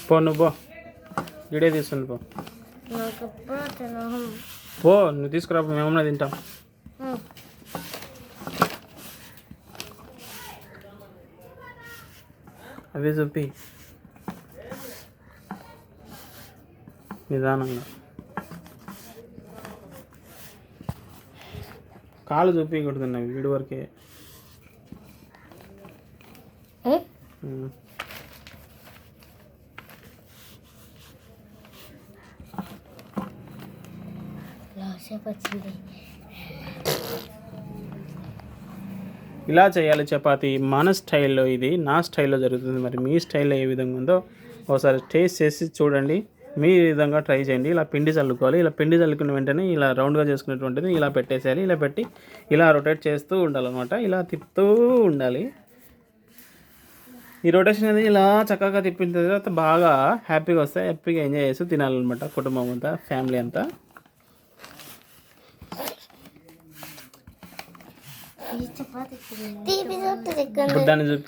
పో నువ్వు పో, వీడియో తీస్తుంది పో. పో నువ్వు తీసుకురా, మేమన్నా తింటాం. అవి చూపి నిదానంగా, కాలు చూపించకూడదున్నాయి వీడి వరకే. ఇలా చేయాలి చపాతీ మన స్టైల్లో. ఇది నా స్టైల్లో జరుగుతుంది, మరి మీ స్టైల్లో ఏ విధంగా ఉందో ఒకసారి టేస్ట్ చేసి చూడండి. మీ విధంగా ట్రై చేయండి. ఇలా పిండి చల్లుకోవాలి. ఇలా పిండి చల్లుకున్న వెంటనే ఇలా రౌండ్గా చేసుకున్నటువంటిది ఇలా పెట్టేసేయాలి. ఇలా పెట్టి ఇలా రొటేట్ చేస్తూ ఉండాలన్నమాట. ఇలా తిప్పుతూ ఉండాలి. ఈ రొటేషన్ అనేది ఇలా చక్కగా తిప్పిన తర్వాత బాగా హ్యాపీగా వస్తాయి. హ్యాపీగా ఎంజాయ్ చేస్తూ తినాలన్నమాట కుటుంబం అంతా, ఫ్యామిలీ అంతా. బుద్ధాన్ని చూపి